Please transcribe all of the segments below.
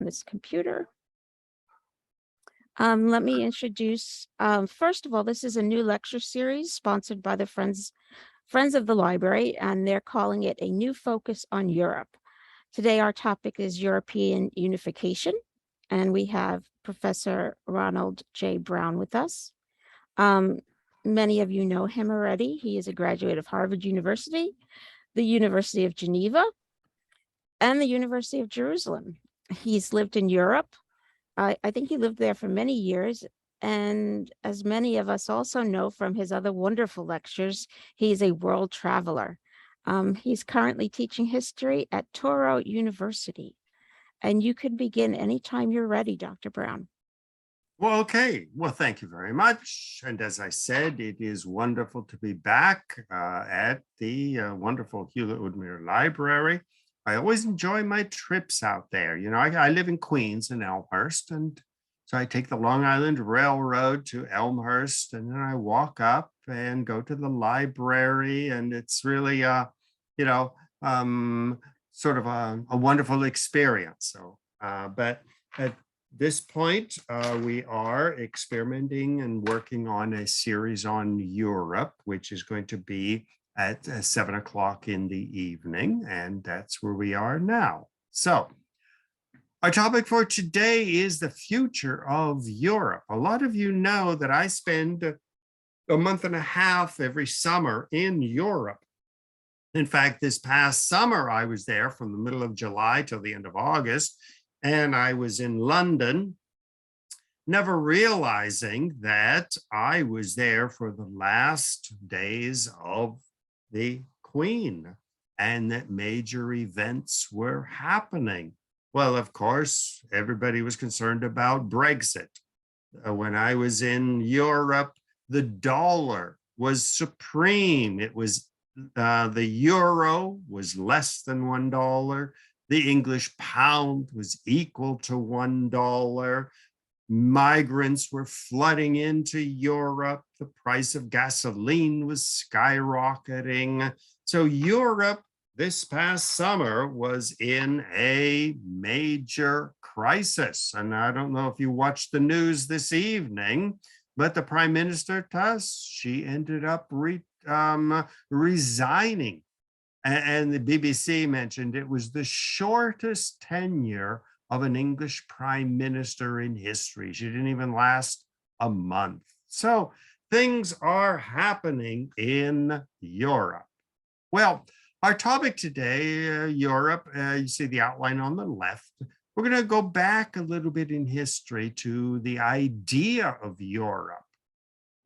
this computer. Let me introduce, first of all, this is a new lecture series sponsored by the Friends of the Library, and they're calling it A New Focus on Europe. Today, our topic is European Unification, and we have Professor Ronald J. Brown with us. Many of you know him already. He is a graduate of Harvard University, the University of Geneva, and the University of Jerusalem. He's lived in Europe. I think he lived there for many years. And as many of us also know from his other wonderful lectures, he's a world traveler. He's currently teaching history at Touro University. And you can begin anytime you're ready, Dr. Brown. Well, okay. Well, thank you very much. And as I said, it is wonderful to be back at the wonderful Hewlett-Woodmere Library. I always enjoy my trips out there. You know, I live in Queens in Elmhurst, and so I take the Long Island Railroad to Elmhurst, and then I walk up and go to the library, and it's really, sort of a wonderful experience. So, but at this point, we are experimenting and working on a series on Europe, which is going to be at 7 o'clock in the evening, and that's where we are now. So our topic for today is the future of Europe. A lot of you know that I spend a month and a half every summer in Europe. In fact, this past summer, I was there from the middle of July till the end of August, and I was in London, never realizing that I was there for the last days of the Queen and that major events were happening. Well, of course, everybody was concerned about Brexit. When I was in Europe, the dollar was supreme. It was the euro was less than $1. The English pound was equal to $1. Migrants were flooding into Europe. The price of gasoline was skyrocketing. So Europe this past summer was in a major crisis. And I don't know if you watched the news this evening, but the Prime Minister Tusk, she ended up resigning. And the BBC mentioned it was the shortest tenure of an English prime minister in history. She didn't even last a month. So things are happening in Europe. Well, our topic today, Europe, you see the outline on the left. We're going to go back a little bit in history to the idea of Europe.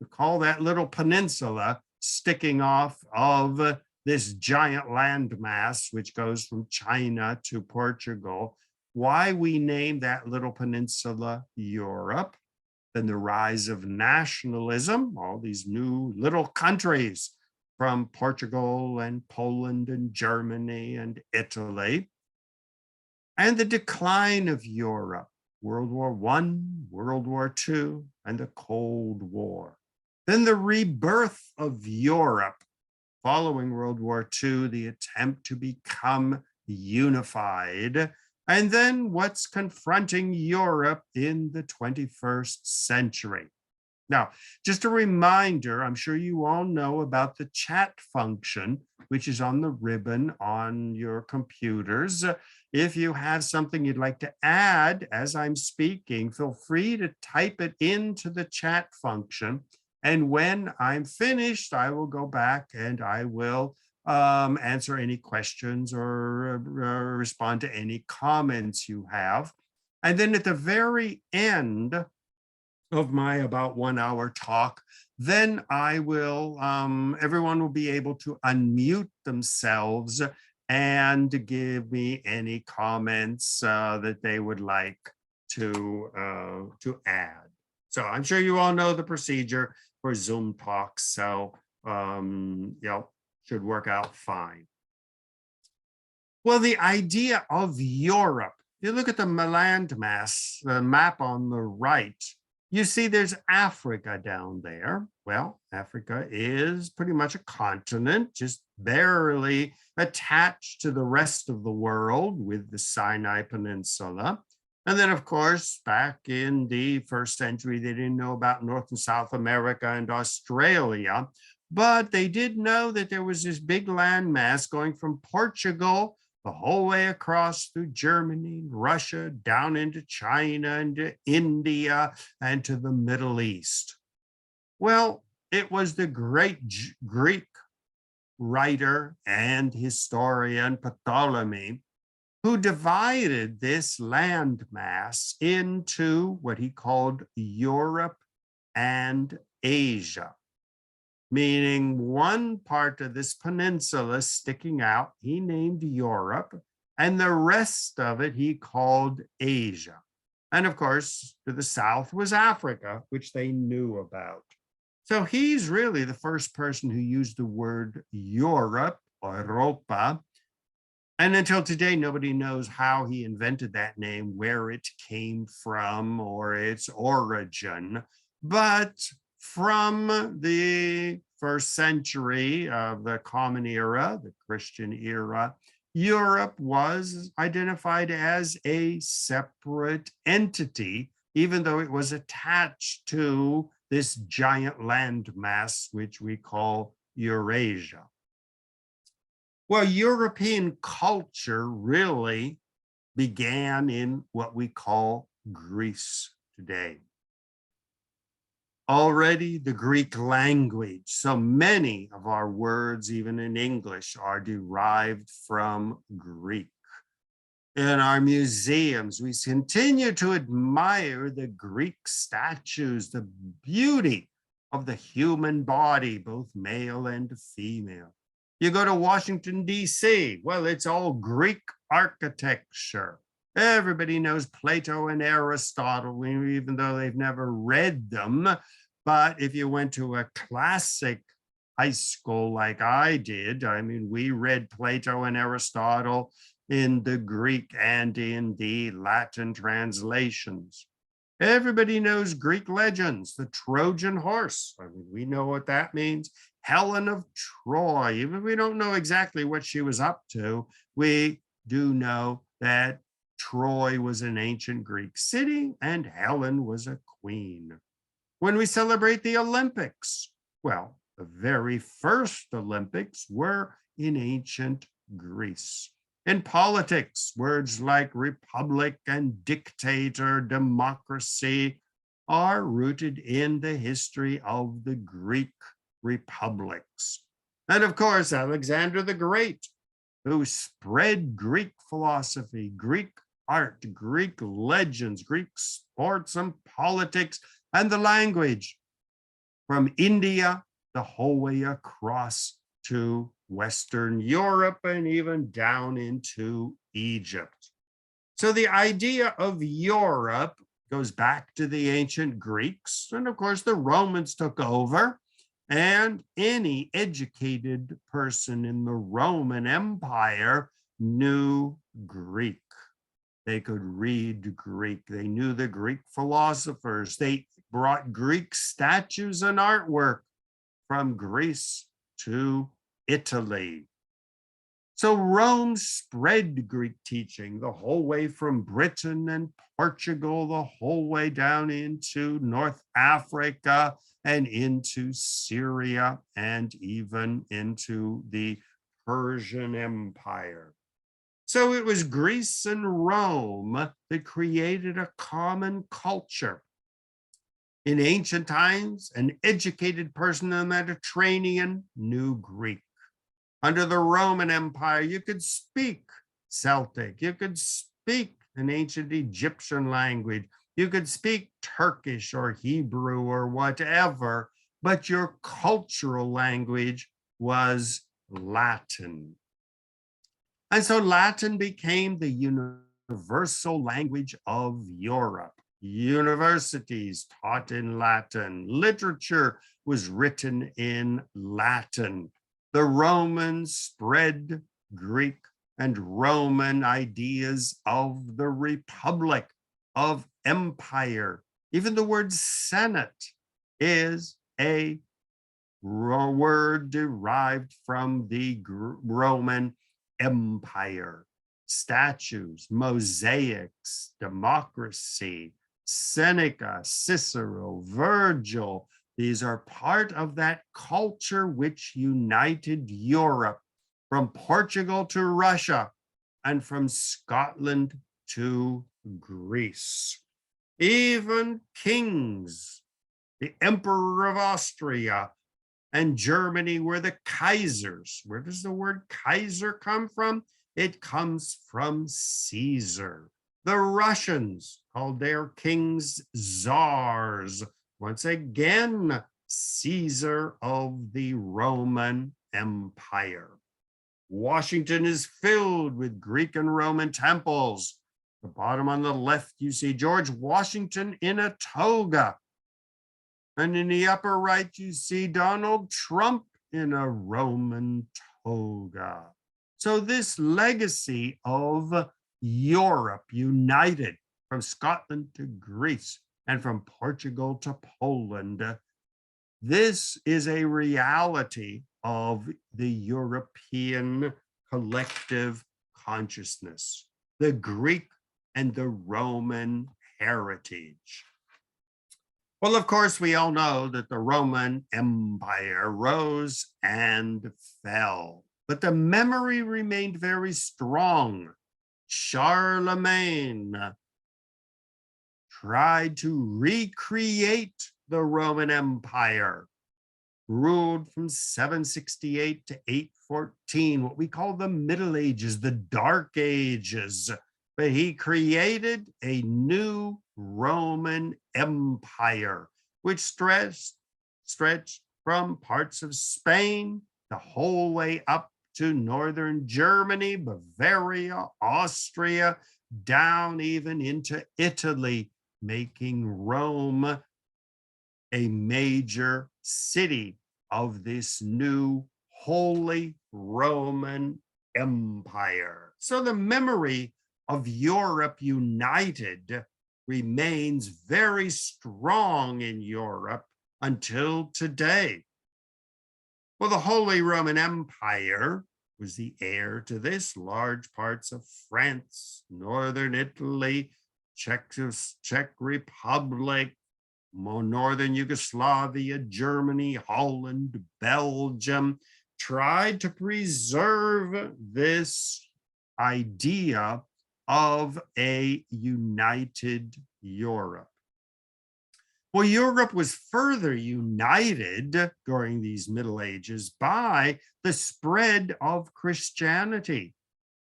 We call that little peninsula sticking off of this giant landmass, which goes from China to Portugal. Why we name that little peninsula Europe, then the rise of nationalism, all these new little countries from Portugal and Poland and Germany and Italy, and the decline of Europe, World War I, World War II, and the Cold War. Then the rebirth of Europe following World War II, the attempt to become unified, and then what's confronting Europe in the 21st century. Now, just a reminder, I'm sure you all know about the chat function, which is on the ribbon on your computers. If you have something you'd like to add as I'm speaking, feel free to type it into the chat function. And when I'm finished, I will go back and I will answer any questions or respond to any comments you have. And then at the very end of my about 1 hour talk, then I will, everyone will be able to unmute themselves and give me any comments that they would like to add. So I'm sure you all know the procedure for Zoom talks, so should work out fine. Well, the idea of Europe, you look at the landmass, the map on the right, you see there's Africa down there. Well, Africa is pretty much a continent, just barely attached to the rest of the world with the Sinai Peninsula. And then, of course, back in the first century, they didn't know about North and South America and Australia, but they did know that there was this big landmass going from Portugal the whole way across through Germany, Russia, down into China, into India, and to the Middle East. Well, it was the great Greek writer and historian Ptolemy who divided this landmass into what he called Europe and Asia, meaning one part of this peninsula sticking out, he named Europe, and the rest of it he called Asia. And of course, to the south was Africa, which they knew about. So he's really the first person who used the word Europe or Europa. And until today, nobody knows how he invented that name, where it came from, or its origin. But from the first century of the Common Era, the Christian era, Europe was identified as a separate entity, even though it was attached to this giant landmass, which we call Eurasia. Well, European culture really began in what we call Greece today. Already the Greek language, so many of our words, even in English, are derived from Greek. In our museums, we continue to admire the Greek statues, the beauty of the human body, both male and female. You go to Washington, D.C., well, it's all Greek architecture. Everybody knows Plato and Aristotle, even though they've never read them. But if you went to a classic high school like I did, I mean, we read Plato and Aristotle in the Greek and in the Latin translations. Everybody knows Greek legends, the Trojan horse. I mean, we know what that means. Helen of Troy, even if we don't know exactly what she was up to, we do know that Troy was an ancient Greek city and Helen was a queen. When we celebrate the Olympics, well, the very first Olympics were in ancient Greece. In politics, words like republic and dictator, democracy are rooted in the history of the Greek republics. And of course, Alexander the Great, who spread Greek philosophy, Greek art, Greek legends, Greek sports and politics, and the language from India the whole way across to Western Europe and even down into Egypt. So the idea of Europe goes back to the ancient Greeks. And of course, the Romans took over. And any educated person in the Roman Empire knew Greek. They could read Greek. They knew the Greek philosophers. They brought Greek statues and artwork from Greece to Italy. So Rome spread Greek teaching the whole way from Britain and Portugal, the whole way down into North Africa and into Syria and even into the Persian Empire. So it was Greece and Rome that created a common culture. In ancient times, an educated person in the Mediterranean knew Greek. Under the Roman Empire, you could speak Celtic, you could speak an ancient Egyptian language, you could speak Turkish or Hebrew or whatever, but your cultural language was Latin. And so Latin became the universal language of Europe. Universities taught in Latin, literature was written in Latin. The Romans spread Greek and Roman ideas of the republic, of empire. Even the word Senate is a word derived from the Roman Empire. statues, mosaics, democracy, Seneca, Cicero, Virgil. These are part of that culture which united Europe from Portugal to Russia and from Scotland to Greece. Even kings, the Emperor of Austria and Germany were the Kaisers. Where does the word Kaiser come from? It comes from Caesar. The Russians called their kings czars. Once again, Caesar of the Roman Empire. Washington is filled with Greek and Roman temples. The bottom on the left, you see George Washington in a toga. And in the upper right, you see Donald Trump in a Roman toga. So this legacy of Europe united from Scotland to Greece and from Portugal to Poland, this is a reality of the European collective consciousness, the Greek and the Roman heritage. Well, of course, we all know that the Roman Empire rose and fell, but the memory remained very strong. Charlemagne tried to recreate the Roman Empire, ruled from 768 to 814, what we call the Middle Ages, the Dark Ages. But he created a new Roman Empire, which stretched from parts of Spain the whole way up to northern Germany, Bavaria, Austria, down even into Italy, making Rome a major city of this new Holy Roman Empire. So the memory of Europe united remains very strong in Europe until today. Well, the Holy Roman Empire was the heir to this. Large parts of France, northern Italy, Czech Republic, northern Yugoslavia, Germany, Holland, Belgium, tried to preserve this idea of a united Europe. Well, Europe was further united during these Middle Ages by the spread of Christianity.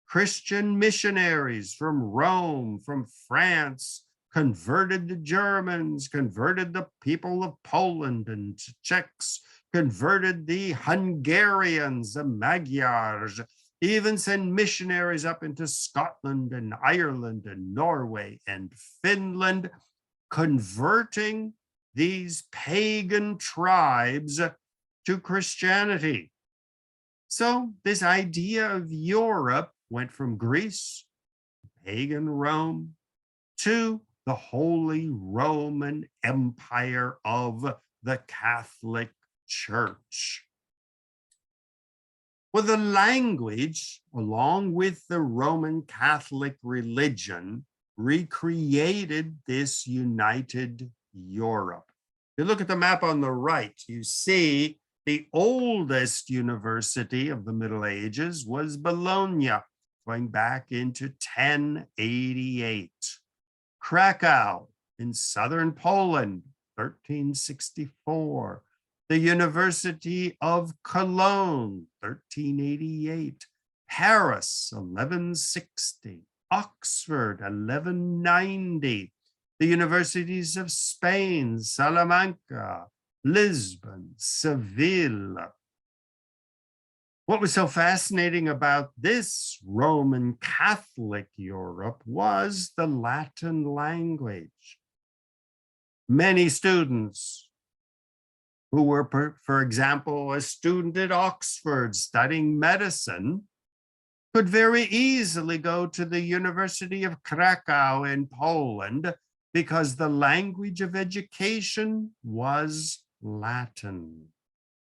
Christian missionaries from Rome, from France, converted the Germans, converted the people of Poland and Czechs, converted the Hungarians, the Magyars, even send missionaries up into Scotland and Ireland and Norway and Finland, converting these pagan tribes to Christianity. So this idea of Europe went from Greece, pagan Rome, to the Holy Roman Empire of the Catholic Church. Well, the language, along with the Roman Catholic religion, recreated this united Europe. You look at the map on the right, you see the oldest university of the Middle Ages was Bologna, going back into 1088. Krakow in southern Poland, 1364. The University of Cologne, 1388. Paris, 1160. Oxford, 1190. The universities of Spain, Salamanca, Lisbon, Seville. What was so fascinating about this Roman Catholic Europe was the Latin language. Many students who were, for example, a student at Oxford studying medicine, could very easily go to the University of Krakow in Poland because the language of education was Latin.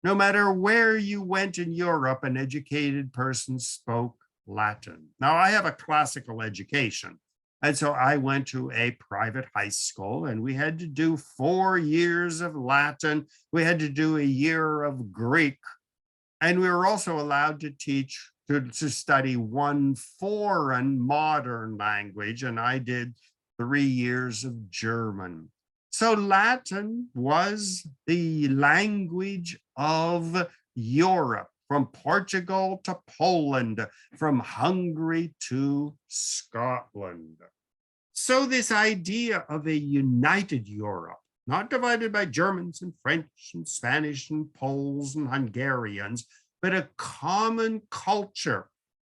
No matter where you went in Europe, an educated person spoke Latin. Now, I have a classical education. And so I went to a private high school and we had to do 4 years of Latin. We had to do a year of Greek. And we were also allowed to to study one foreign modern language. And I did 3 years of German. So Latin was the language of Europe, from Portugal to Poland, from Hungary to Scotland. So, this idea of a united Europe, not divided by Germans and French and Spanish and Poles and Hungarians, but a common culture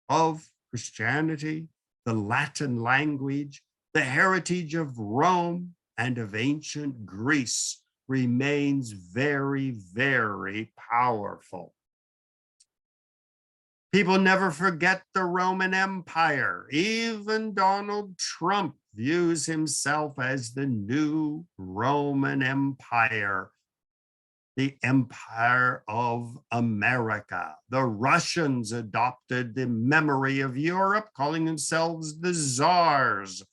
of Christianity, the Latin language, the heritage of Rome and of ancient Greece remains very, very powerful. People never forget the Roman Empire. Even Donald Trump views himself as the new Roman Empire, the Empire of America. The Russians adopted the memory of Europe, calling themselves the Tsars.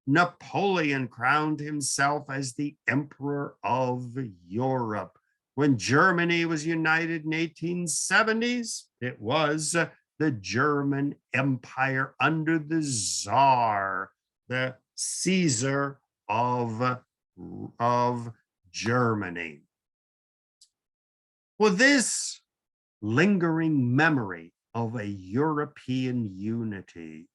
Napoleon crowned himself as the Emperor of Europe. When Germany was united in 1870s, it was the German Empire under the Tsar, the Caesar of Germany. Well, this lingering memory of a European unity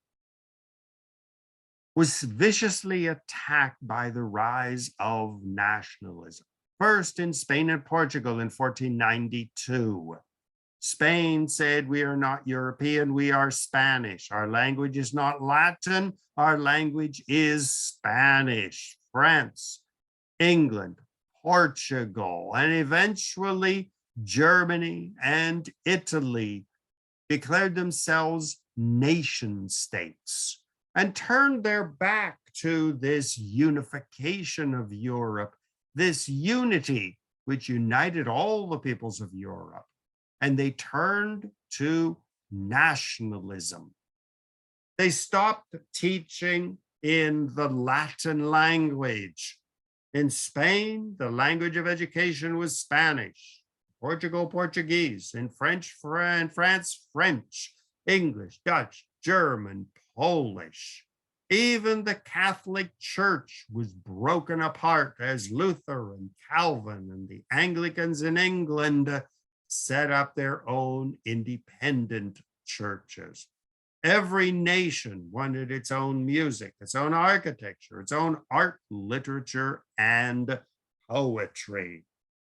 was viciously attacked by the rise of nationalism. First in Spain and Portugal in 1492. Spain said, we are not European, we are Spanish. Our language is not Latin, our language is Spanish. France, England, Portugal, and eventually Germany and Italy declared themselves nation states and turned their back to this unification of Europe, this unity which united all the peoples of Europe, and they turned to nationalism. They stopped teaching in the Latin language. In Spain, the language of education was Spanish, Portugal, Portuguese, in France, French, English, Dutch, German, Polish. Even the Catholic Church was broken apart as Luther and Calvin and the Anglicans in England set up their own independent churches. Every nation wanted its own music, its own architecture, its own art, literature, and poetry.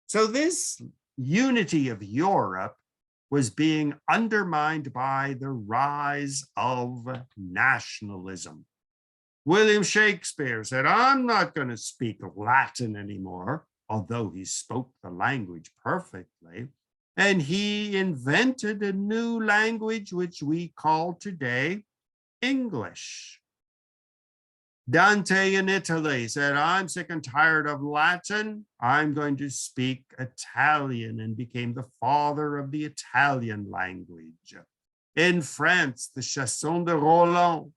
So this unity of Europe was being undermined by the rise of nationalism. William Shakespeare said, I'm not going to speak Latin anymore, although he spoke the language perfectly. And he invented a new language, which we call today English. Dante in Italy said, I'm sick and tired of Latin. I'm going to speak Italian, and became the father of the Italian language. In France, the Chanson de Roland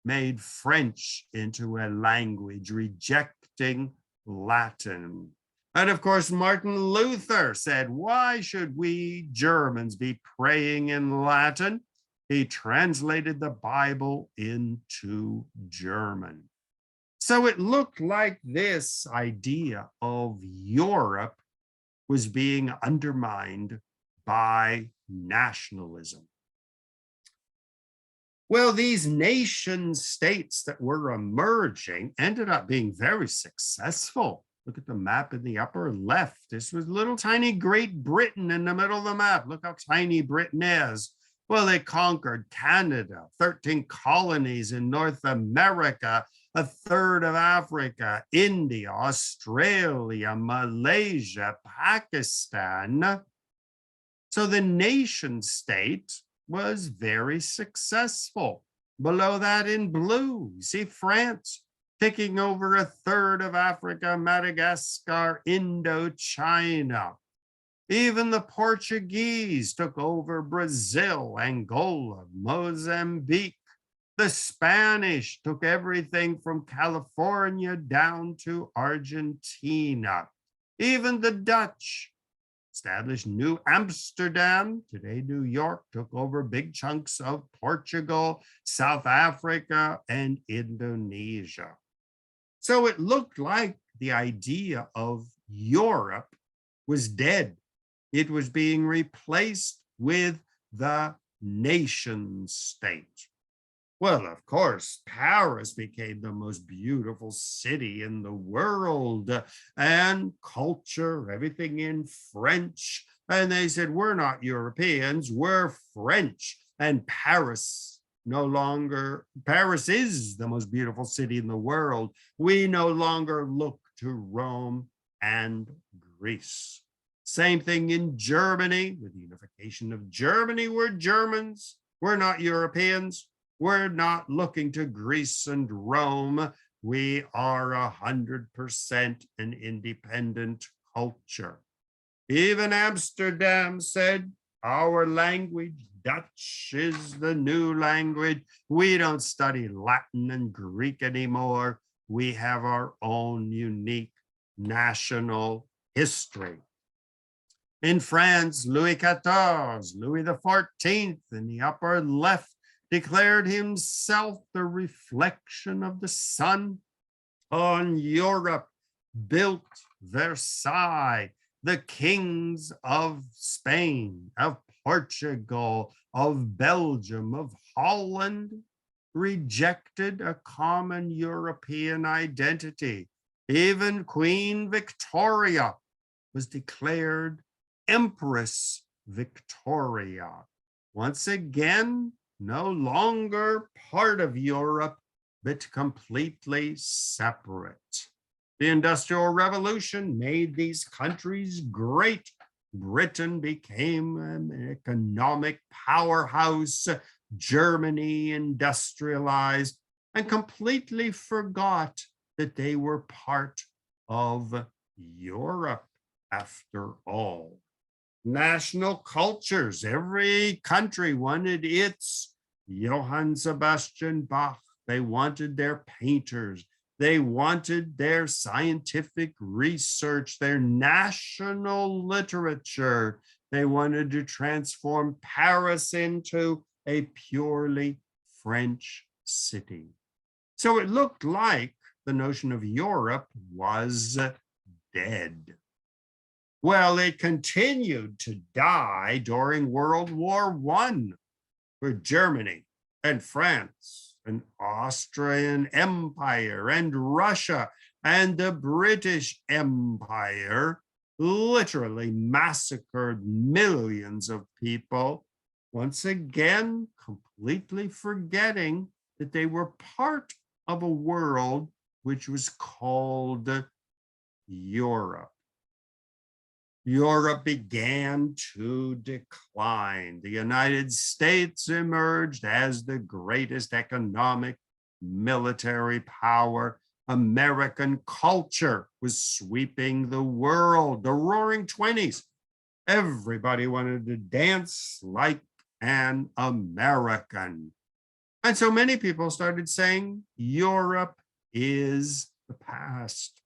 made French into a language, rejecting Latin. And of course, Martin Luther said, why should we Germans be praying in Latin? He translated the Bible into German. So it looked like this idea of Europe was being undermined by nationalism. Well, these nation states that were emerging ended up being very successful. Look at the map in the upper left. This was little tiny Great Britain in the middle of the map. Look how tiny Britain is. Well, they conquered Canada, 13 colonies in North America, a third of Africa, India, Australia, Malaysia, Pakistan. So the nation state was very successful. Below that in blue, you see France taking over a third of Africa, Madagascar, Indochina. Even the Portuguese took over Brazil, Angola, Mozambique. The Spanish took everything from California down to Argentina. Even the Dutch established New Amsterdam, today New York, took over big chunks of Portugal, South Africa, and Indonesia. So it looked like the idea of Europe was dead. It was being replaced with the nation state. Well, of course, Paris became the most beautiful city in the world, and culture, everything in French. And they said, we're not Europeans, we're French. And Paris Paris is the most beautiful city in the world. We no longer look to Rome and Greece. Same thing in Germany, with the unification of Germany. We're Germans, we're not Europeans. We're not looking to Greece and Rome. We are 100% an independent culture. Even Amsterdam said, our language, Dutch, is the new language. We don't study Latin and Greek anymore. We have our own unique national history. In France, Louis XIV, Louis XIV, in the upper left, declared himself the reflection of the sun on Europe, built Versailles, the kings of Spain, of Portugal, of Belgium, of Holland, rejected a common European identity. Even Queen Victoria was declared Empress Victoria. Once again, no longer part of Europe, but completely separate. The Industrial Revolution made these countries great. Britain became an economic powerhouse. Germany industrialized and completely forgot that they were part of Europe after all. National cultures, every country wanted its Johann Sebastian Bach. They wanted their painters. They wanted their scientific research, their national literature. They wanted to transform Paris into a purely French city. So it looked like the notion of Europe was dead. Well, it continued to die during World War I, where Germany and France and Austrian Empire and Russia and the British Empire literally massacred millions of people, once again, completely forgetting that they were part of a world which was called Europe. Europe began to decline. The United States emerged as the greatest economic, military power. American culture was sweeping the world, the roaring 20s. Everybody wanted to dance like an American. And so many people started saying, Europe is the past.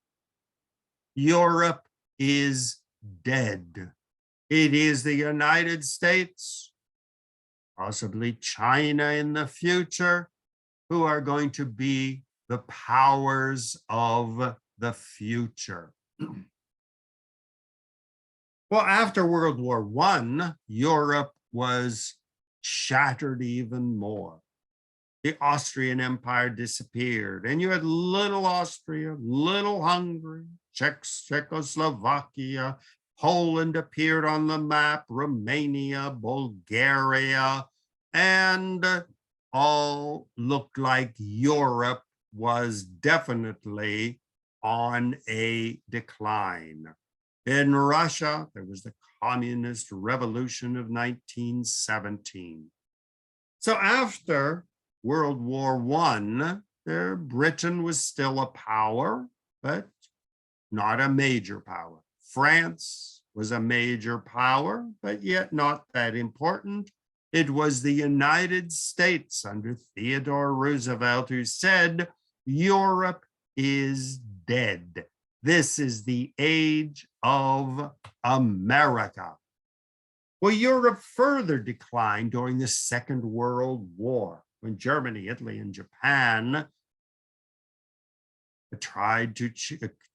Europe is dead. It is the United States, possibly China in the future, who are going to be the powers of the future. Well, after World War I, Europe was shattered even more. The Austrian Empire disappeared, and you had little Austria, little Hungary, Czechoslovakia, Poland appeared on the map, Romania, Bulgaria, and all looked like Europe was definitely on a decline. In Russia, there was the Communist Revolution of 1917. So after World War I, Britain was still a power, but not a major power. France was a major power, but yet not that important. It was the United States under Theodore Roosevelt who said, Europe is dead. This is the age of America. Well, Europe further declined during the Second World War when Germany, Italy, and Japan tried to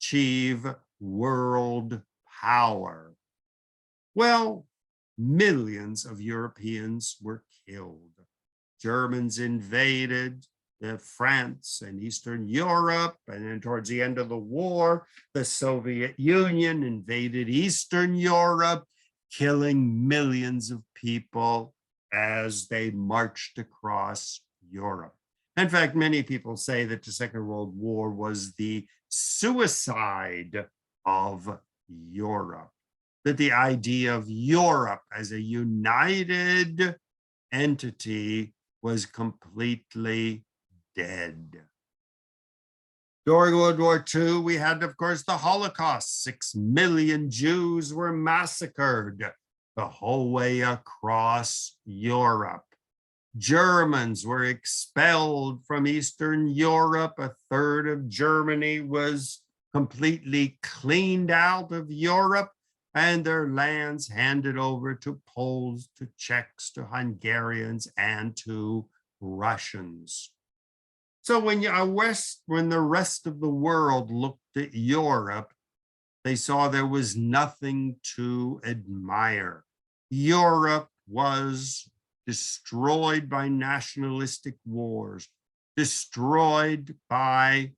achieve world power. Well, millions of Europeans were killed. Germans invaded France and Eastern Europe, and then towards the end of the war, the Soviet Union invaded Eastern Europe, killing millions of people as they marched across Europe. In fact, many people say that the Second World War was the suicide of Europe, that the idea of Europe as a united entity was completely dead. During World War II, we had, of course, the Holocaust. 6 million Jews were massacred the whole way across Europe. Germans were expelled from Eastern Europe. A third of Germany was completely cleaned out of Europe, and their lands handed over to Poles, to Czechs, to Hungarians, and to Russians. So when the rest of the world looked at Europe, they saw there was nothing to admire. Europe was destroyed by nationalistic wars, destroyed by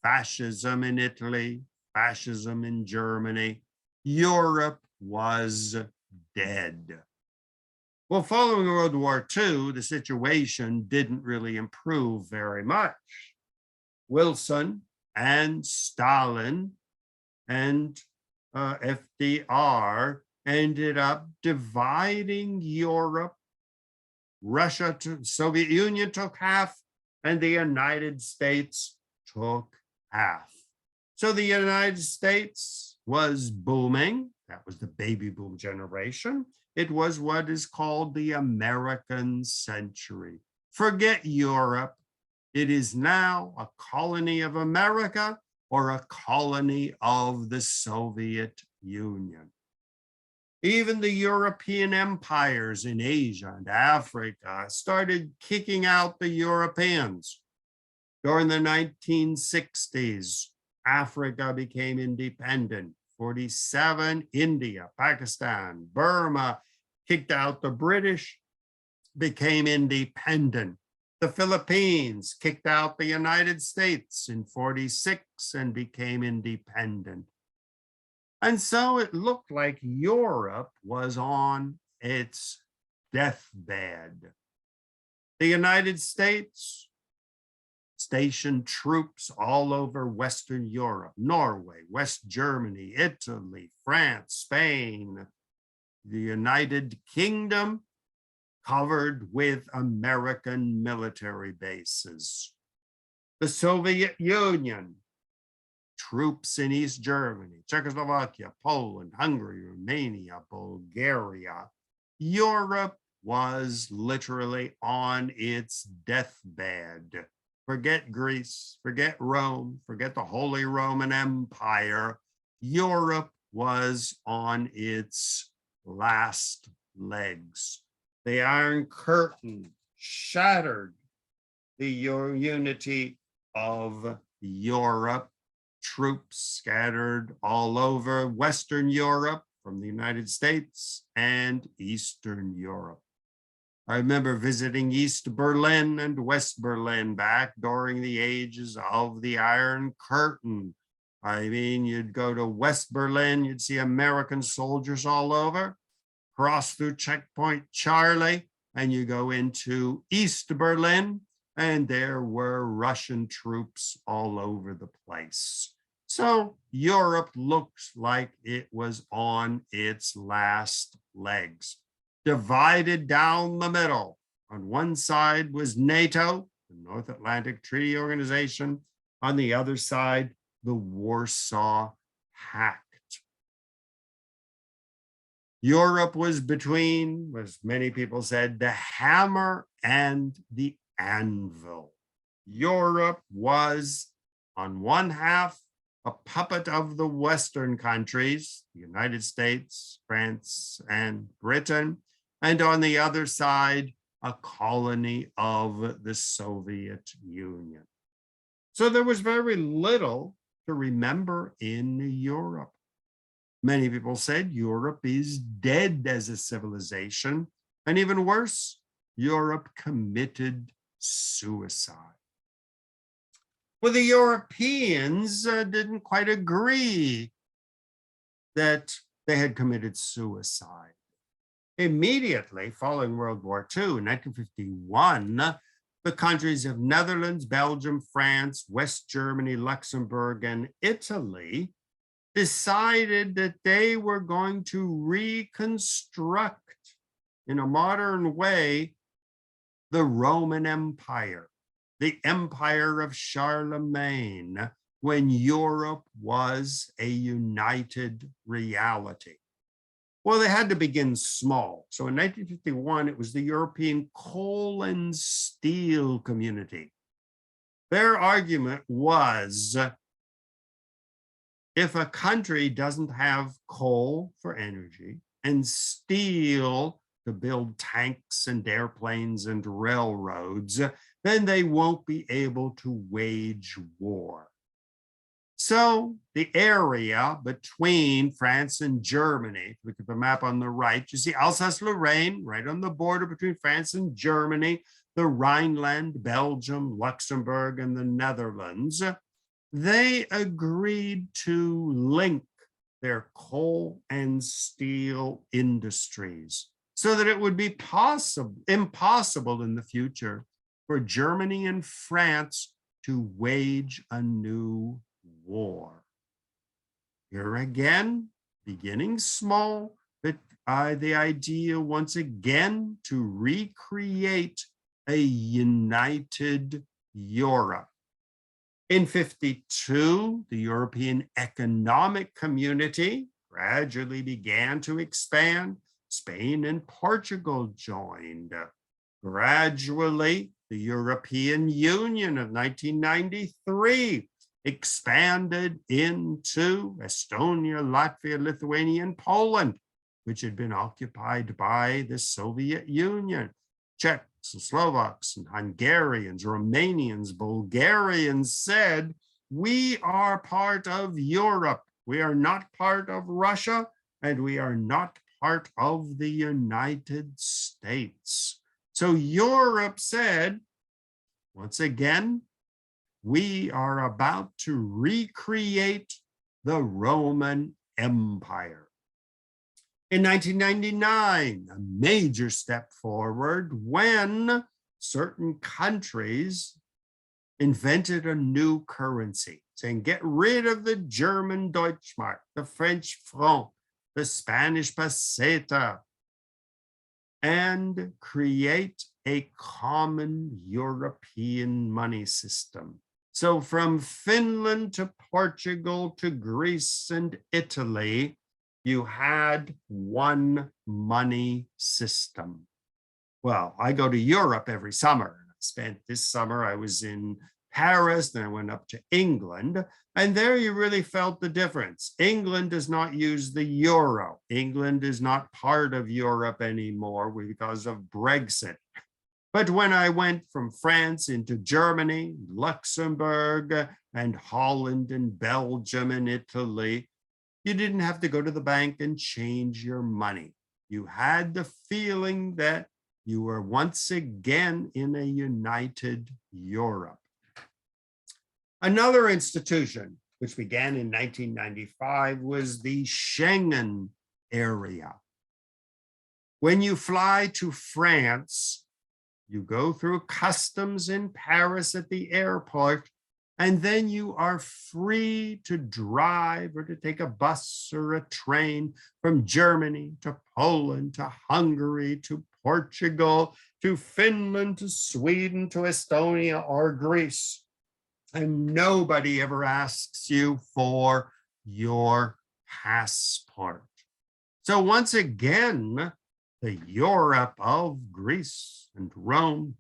fascism in Italy, fascism in Germany. Europe was dead. Well, following World War II, the situation didn't really improve very much. Wilson and Stalin and FDR ended up dividing Europe. Russia, Soviet Union took half, and the United States took half. So the United States was booming. That was the baby boom generation. It was what is called the American century. Forget Europe. It is now a colony of America or a colony of the Soviet Union. Even the European empires in Asia and Africa started kicking out the Europeans. During the 1960s, Africa became independent. 47, India, Pakistan, Burma kicked out the British, became independent. The Philippines kicked out the United States in 46 and became independent. And so it looked like Europe was on its deathbed. The United States stationed troops all over Western Europe, Norway, West Germany, Italy, France, Spain, the United Kingdom, covered with American military bases. The Soviet Union, troops in East Germany, Czechoslovakia, Poland, Hungary, Romania, Bulgaria. Europe was literally on its deathbed. Forget Greece, forget Rome, forget the Holy Roman Empire. Europe was on its last legs. The Iron Curtain shattered the unity of Europe. Troops scattered all over Western Europe from the United States and Eastern Europe. I remember visiting East Berlin and West Berlin back during the ages of the Iron Curtain. I mean, you'd go to West Berlin, you'd see American soldiers all over, cross through Checkpoint Charlie, and you go into East Berlin, and there were Russian troops all over the place. So Europe looks like it was on its last legs, divided down the middle. On one side was NATO, the North Atlantic Treaty Organization. On the other side, the Warsaw Pact. Europe was between, as many people said, the hammer and the anvil. Europe was, on one half, a puppet of the Western countries, the United States, France, and Britain, and on the other side, a colony of the Soviet Union. So there was very little to remember in Europe. Many people said Europe is dead as a civilization, and even worse, Europe committed suicide. Well, the Europeans didn't quite agree that they had committed suicide. Immediately following World War II, in 1951, the countries of Netherlands, Belgium, France, West Germany, Luxembourg, and Italy decided that they were going to reconstruct in a modern way the Roman Empire, the empire of Charlemagne, when Europe was a united reality. Well, they had to begin small. So in 1951, it was the European Coal and Steel Community. Their argument was, if a country doesn't have coal for energy and steel to build tanks and airplanes and railroads, then they won't be able to wage war. So the area between France and Germany, look at the map on the right, you see Alsace-Lorraine, right on the border between France and Germany, the Rhineland, Belgium, Luxembourg, and the Netherlands. They agreed to link their coal and steel industries so that it would be impossible in the future for Germany and France to wage a new war. Here again, beginning small, but the idea once again to recreate a united Europe. In 1952, the European Economic Community gradually began to expand. Spain and Portugal joined. Gradually, the European Union of 1993 expanded into Estonia, Latvia, Lithuania, and Poland, which had been occupied by the Soviet Union. Czechs, Slovaks, and Hungarians, Romanians, Bulgarians said, we are part of Europe. We are not part of Russia, and we are not part of the United States. So Europe said, once again, we are about to recreate the Roman Empire. In 1999, a major step forward when certain countries invented a new currency, saying get rid of the German Deutschmark, the French franc, the Spanish peseta, and create a common European money system. So from Finland to Portugal to Greece and Italy, you had one money system. Well, I go to Europe every summer. I spent this summer, I was in Paris, then I went up to England, and there you really felt the difference. England does not use the euro. England is not part of Europe anymore because of Brexit. But when I went from France into Germany, Luxembourg, and Holland, and Belgium, and Italy, you didn't have to go to the bank and change your money. You had the feeling that you were once again in a united Europe. Another institution, which began in 1995, was the Schengen area. When you fly to France, you go through customs in Paris at the airport, and then you are free to drive or to take a bus or a train from Germany to Poland to Hungary to Portugal to Finland to Sweden to Estonia or Greece. And nobody ever asks you for your passport. So once again, the Europe of Greece and Rome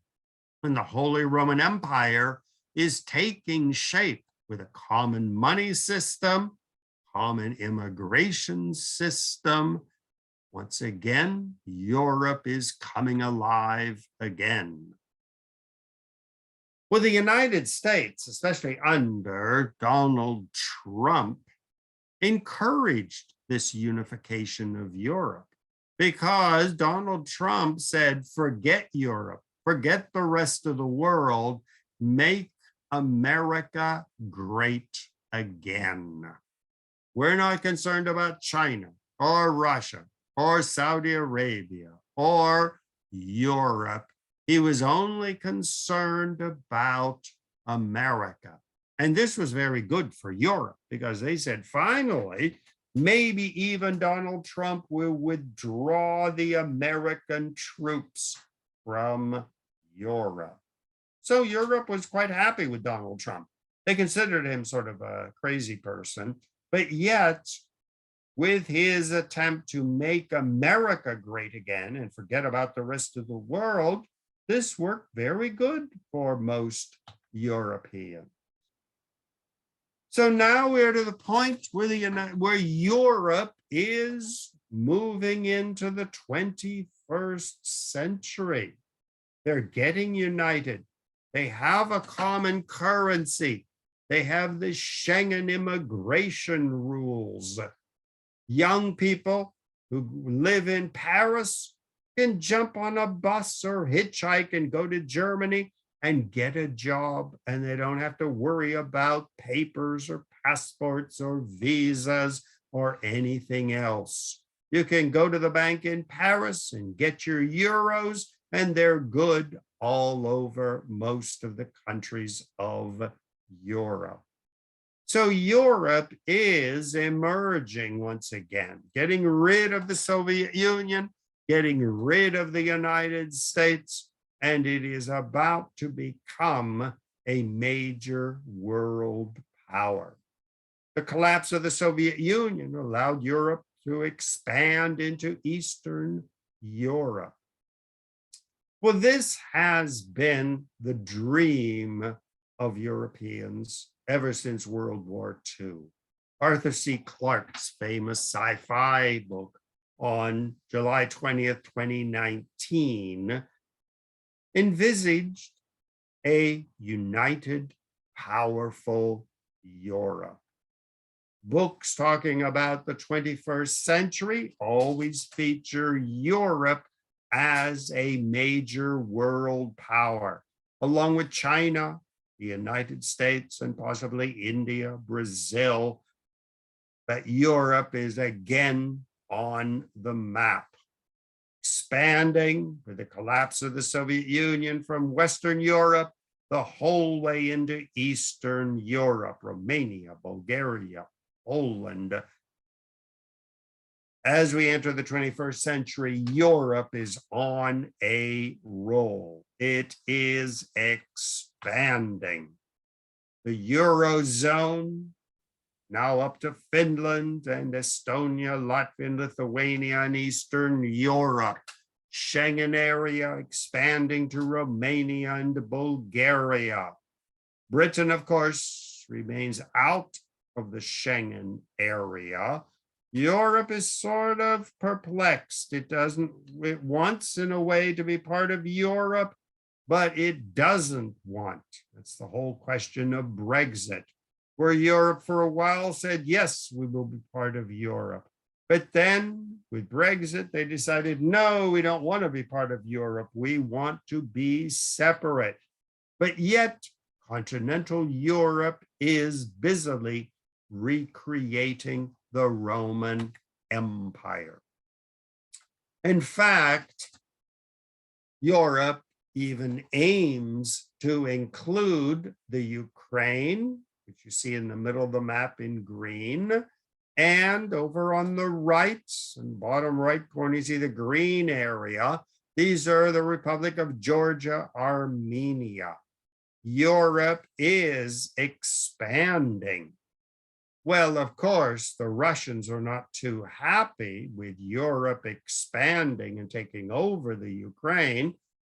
and the Holy Roman Empire is taking shape with a common money system, common immigration system. Once again, Europe is coming alive again. Well, the United States, especially under Donald Trump, encouraged this unification of Europe because Donald Trump said, forget Europe, forget the rest of the world, make America great again. We're not concerned about China or Russia or Saudi Arabia or Europe. He was only concerned about America. And this was very good for Europe because they said, finally, maybe even Donald Trump will withdraw the American troops from Europe. So Europe was quite happy with Donald Trump. They considered him sort of a crazy person, but yet with his attempt to make America great again and forget about the rest of the world, this worked very good for most Europeans. So now we're to the point where Europe is moving into the 21st century. They're getting united. They have a common currency. They have the Schengen immigration rules. Young people who live in Paris can jump on a bus or hitchhike and go to Germany and get a job, and they don't have to worry about papers or passports or visas or anything else. You can go to the bank in Paris and get your euros, and they're good all over most of the countries of Europe. So Europe is emerging once again, getting rid of the Soviet Union, getting rid of the United States, and it is about to become a major world power. The collapse of the Soviet Union allowed Europe to expand into Eastern Europe. Well, this has been the dream of Europeans ever since World War II. Arthur C. Clarke's famous sci-fi book on July 20th, 2019, envisaged a united, powerful Europe. Books talking about the 21st century always feature Europe as a major world power, along with China, the United States, and possibly India, Brazil. That Europe is again on the map, expanding with the collapse of the Soviet Union from Western Europe the whole way into Eastern Europe, Romania, Bulgaria, Poland. As we enter the 21st century, Europe is on a roll. It is expanding. The Eurozone, now up to Finland and Estonia, Latvia, and Lithuania, and Eastern Europe. Schengen area expanding to Romania and Bulgaria. Britain, of course, remains out of the Schengen area. Europe is sort of perplexed. It wants in a way to be part of Europe, but it doesn't want. That's the whole question of Brexit, where Europe for a while said, yes, we will be part of Europe. But then with Brexit, they decided, no, we don't want to be part of Europe. We want to be separate. But yet, continental Europe is busily recreating the Roman Empire. In fact, Europe even aims to include the Ukraine, which you see in the middle of the map in green, and over on the right and bottom right corner, you see the green area. These are the Republic of Georgia, Armenia. Europe is expanding. Well, of course, the Russians are not too happy with Europe expanding and taking over the Ukraine.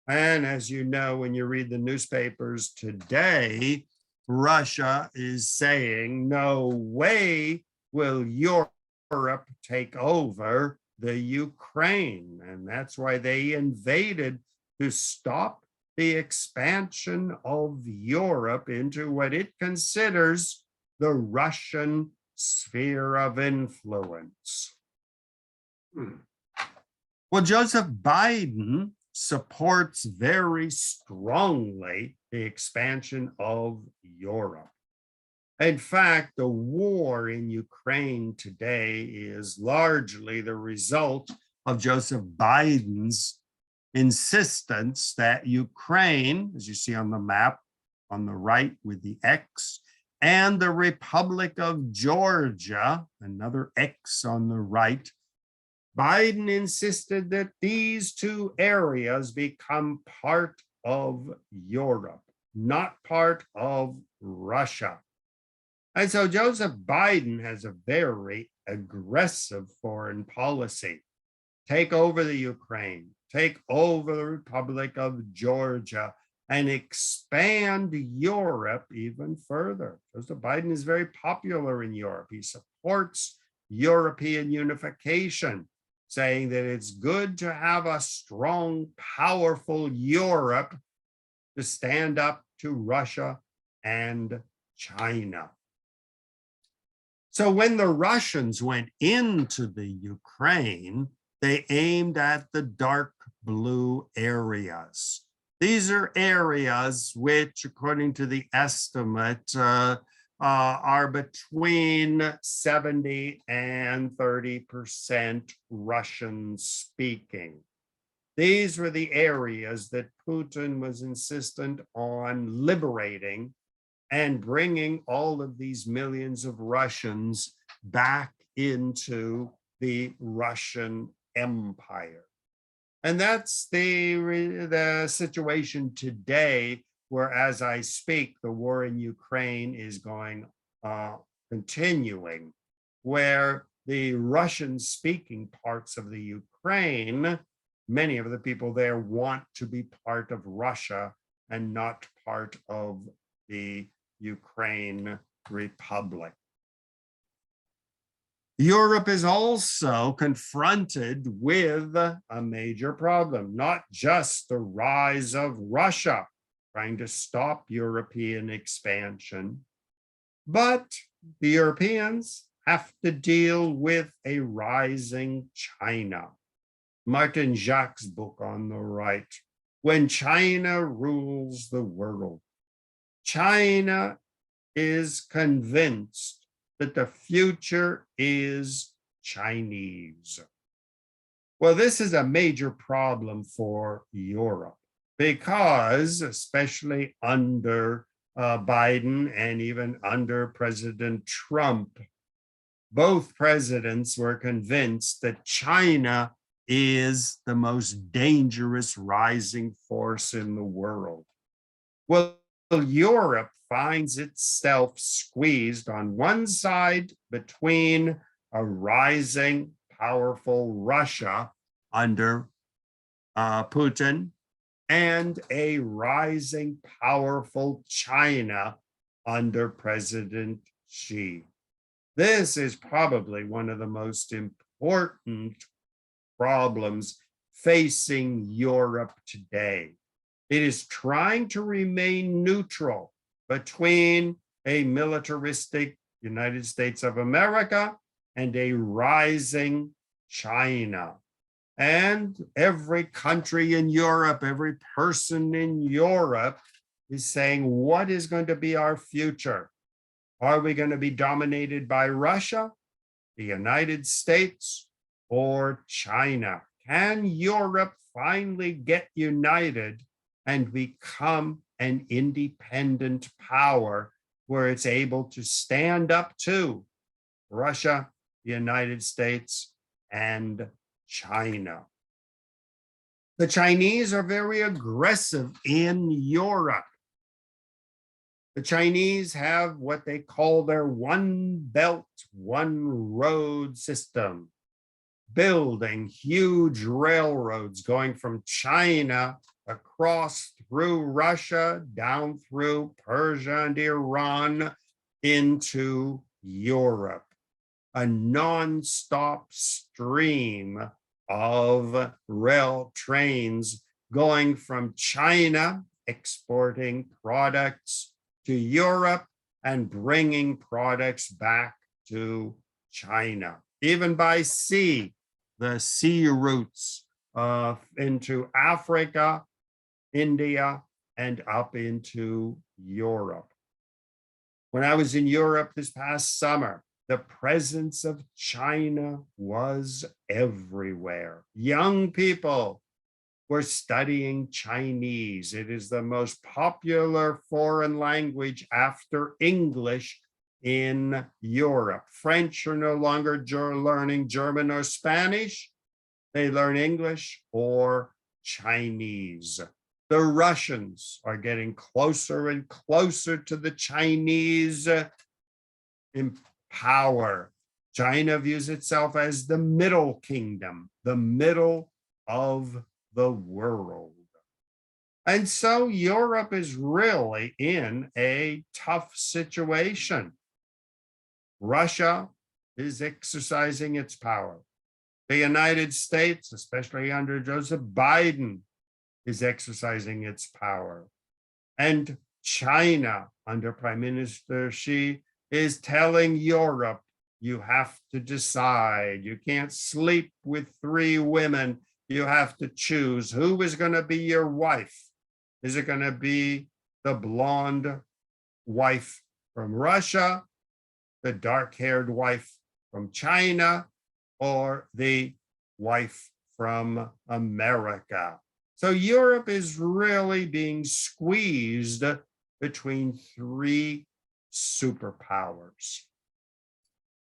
And as you know, when you read the newspapers today, Russia is saying, no way will Europe take over the Ukraine. And that's why they invaded, to stop the expansion of Europe into what it considers the Russian sphere of influence. Well, Joseph Biden supports very strongly the expansion of Europe. In fact, the war in Ukraine today is largely the result of Joseph Biden's insistence that Ukraine, as you see on the map on the right with the X, and the Republic of Georgia, another X on the right, Biden insisted that these two areas become part of Europe, not part of Russia. And so Joseph Biden has a very aggressive foreign policy. Take over the Ukraine, take over the Republic of Georgia, and expand Europe even further. Joseph Biden is very popular in Europe. He supports European unification, saying that it's good to have a strong, powerful Europe to stand up to Russia and China. So when the Russians went into the Ukraine, they aimed at the dark blue areas. These are areas which, according to the estimate, are between 70 and 30% Russian speaking. These were the areas that Putin was insistent on liberating and bringing all of these millions of Russians back into the Russian Empire. And that's the situation today, where as I speak, the war in Ukraine is continuing, where the Russian-speaking parts of the Ukraine, many of the people there want to be part of Russia and not part of the Ukraine Republic. Europe is also confronted with a major problem, not just the rise of Russia trying to stop European expansion, but the Europeans have to deal with a rising China. Martin Jacques' book on the right, When China Rules the World. China is convinced that the future is Chinese. Well, this is a major problem for Europe because, especially under Biden and even under President Trump, both presidents were convinced that China is the most dangerous rising force in the world. Well, Europe finds itself squeezed on one side between a rising, powerful Russia under Putin and a rising, powerful China under President Xi. This is probably one of the most important problems facing Europe today. It is trying to remain neutral between a militaristic United States of America and a rising China. And every country in Europe, every person in Europe is saying, what is going to be our future? Are we going to be dominated by Russia, the United States, or China? Can Europe finally get united and become an independent power where it's able to stand up to Russia, the United States, and China? The Chinese are very aggressive in Europe. The Chinese have what they call their one belt, one road system, building huge railroads going from China across through Russia, down through Persia and Iran into Europe. A nonstop stream of rail trains going from China, exporting products to Europe and bringing products back to China. Even by sea, the sea routes into Africa, India, and up into Europe. When I was in Europe this past summer, the presence of China was everywhere. Young people were studying Chinese. It is the most popular foreign language after English in Europe. French are no longer learning German or Spanish. They learn English or Chinese. The Russians are getting closer and closer to the Chinese in power. China views itself as the middle kingdom, the middle of the world. And so Europe is really in a tough situation. Russia is exercising its power. The United States, especially under Joseph Biden, is exercising its power. And China, under Prime Minister Xi, is telling Europe, you have to decide. You can't sleep with 3 women. You have to choose who is going to be your wife. Is it going to be the blonde wife from Russia, the dark-haired wife from China, or the wife from America? So Europe is really being squeezed between 3 superpowers.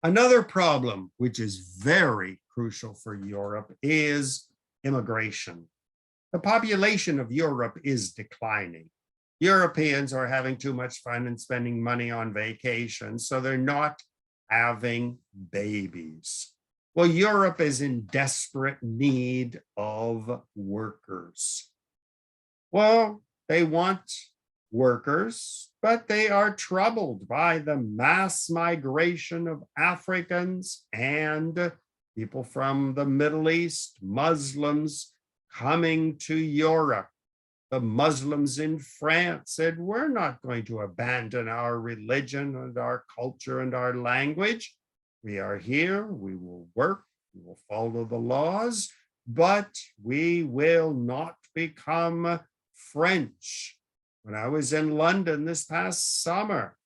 Another problem, which is very crucial for Europe, is immigration. The population of Europe is declining. Europeans are having too much fun and spending money on vacation, so they're not having babies. Well, Europe is in desperate need of workers. Well, they want workers, but they are troubled by the mass migration of Africans and people from the Middle East, Muslims coming to Europe. The Muslims in France said, we're not going to abandon our religion and our culture and our language. We are here, we will work, we will follow the laws, but we will not become French. When I was in London this past summer,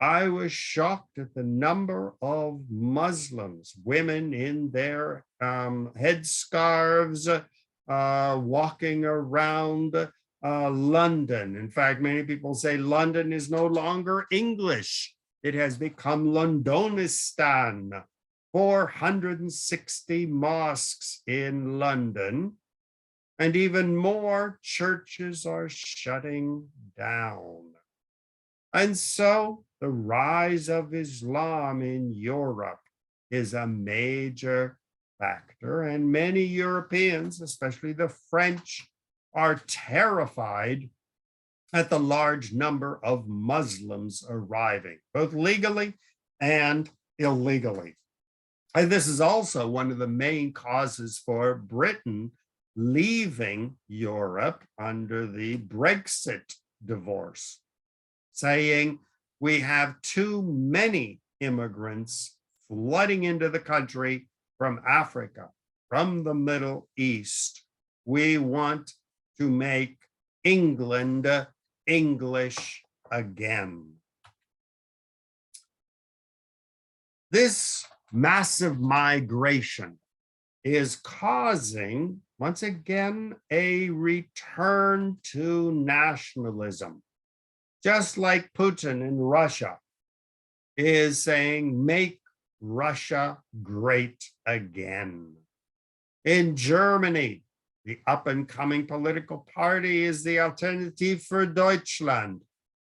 I was shocked at the number of Muslims, women in their headscarves, walking around London. In fact, many people say London is no longer English. It has become Londonistan. 460 mosques in London, and even more churches are shutting down. And so the rise of Islam in Europe is a major factor, and many Europeans, especially the French, are terrified at the large number of Muslims arriving, both legally and illegally. And this is also one of the main causes for Britain leaving Europe under the Brexit divorce, saying we have too many immigrants flooding into the country from Africa, from the Middle East. We want to make England English again. This massive migration is causing, once again, a return to nationalism. Just like Putin in Russia is saying, make Russia great again. In Germany, the up-and-coming political party is the Alternative for Deutschland.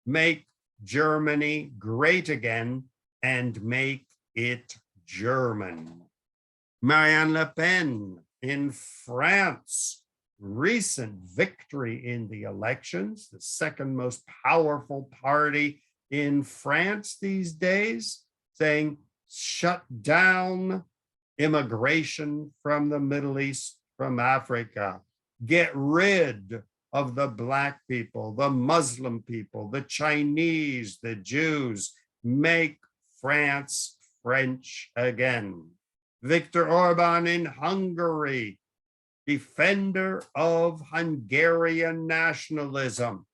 Make Germany great again and make it German. Marianne Le Pen in France, recent victory in the elections, the second most powerful party in France these days, saying shut down immigration from the Middle East, from Africa, get rid of the Black people, the Muslim people, the Chinese, the Jews, make France French again. Viktor Orban in Hungary, defender of Hungarian nationalism.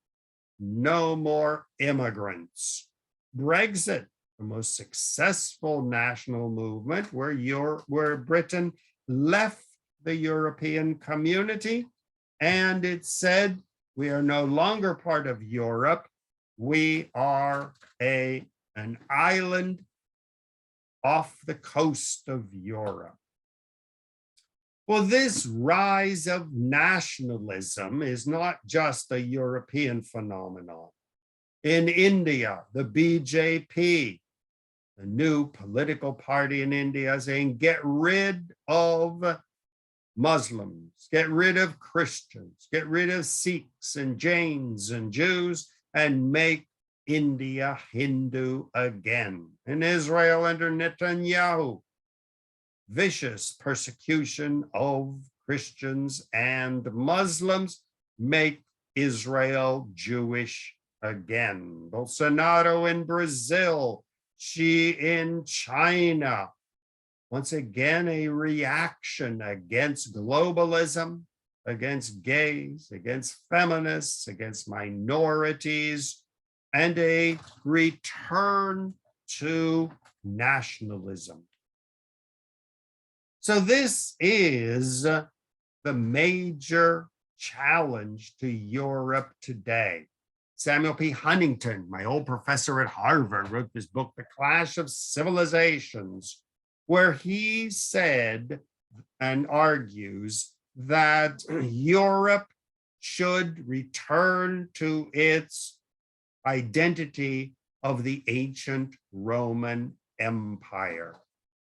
No more immigrants. Brexit, the most successful national movement where Britain left the European community and it said, we are no longer part of Europe. We are an island off the coast of Europe. Well, this rise of nationalism is not just a European phenomenon. In India, the BJP, the new political party in India, saying get rid of Muslims, get rid of Christians, get rid of Sikhs and Jains and Jews, and make India Hindu again. In Israel under Netanyahu, vicious persecution of Christians and Muslims, make Israel Jewish again. Bolsonaro in Brazil, Xi in China. Once again, a reaction against globalism, against gays, against feminists, against minorities, and a return to nationalism. So this is the major challenge to Europe today. Samuel P. Huntington, my old professor at Harvard, wrote this book, The Clash of Civilizations, where he said and argues that Europe should return to its identity of the ancient Roman Empire.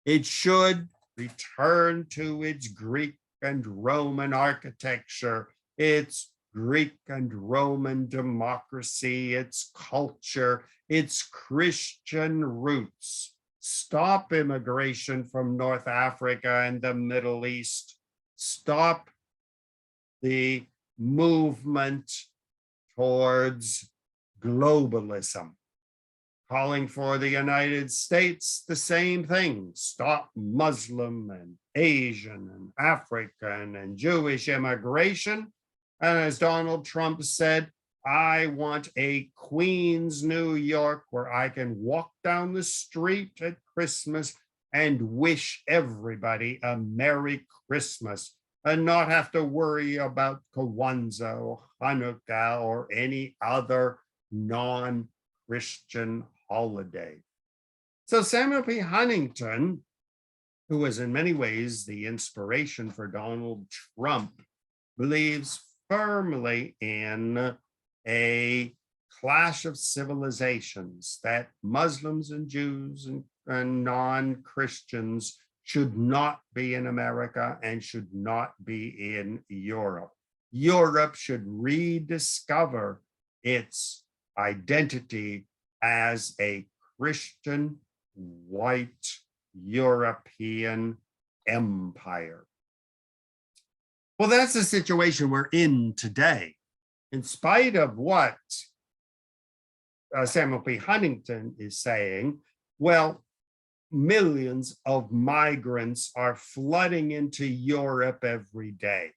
It should return to its Greek and Roman architecture, its Greek and Roman democracy, its culture, its Christian roots. Stop immigration from North Africa and the Middle East. Stop the movement towards globalism. Calling for the United States, the same thing. Stop Muslim and Asian and African and Jewish immigration. And as Donald Trump said, I want a Queens, New York, where I can walk down the street at Christmas and wish everybody a Merry Christmas and not have to worry about Kwanzaa or Hanukkah or any other non-Christian holiday. So Samuel P. Huntington, who was in many ways the inspiration for Donald Trump, believes firmly in a clash of civilizations, that Muslims and Jews and non-Christians should not be in America and should not be in Europe. Europe should rediscover its identity as a Christian, white, European empire. Well, that's the situation we're in today. In spite of what Samuel P. Huntington is saying, well, millions of migrants are flooding into Europe every day.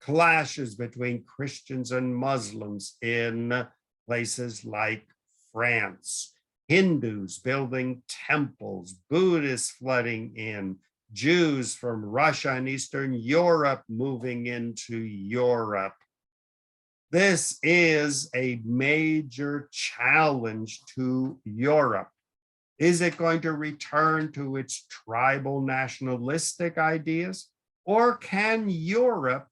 Clashes between Christians and Muslims in places like France. Hindus building temples, Buddhists flooding in, Jews from Russia and Eastern Europe moving into Europe. This is a major challenge to Europe. Is it going to return to its tribal nationalistic ideas? Or can Europe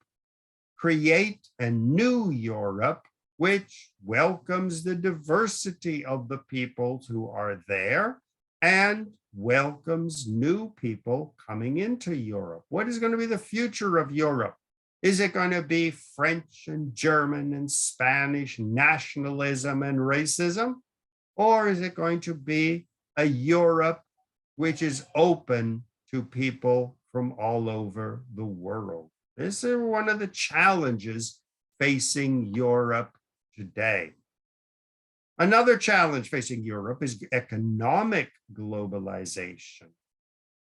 create a new Europe which welcomes the diversity of the peoples who are there and welcomes new people coming into Europe. What is going to be the future of Europe? Is it going to be French and German and Spanish nationalism and racism? Or is it going to be a Europe which is open to people from all over the world? This is one of the challenges facing Europe today. Another challenge facing Europe is economic globalization.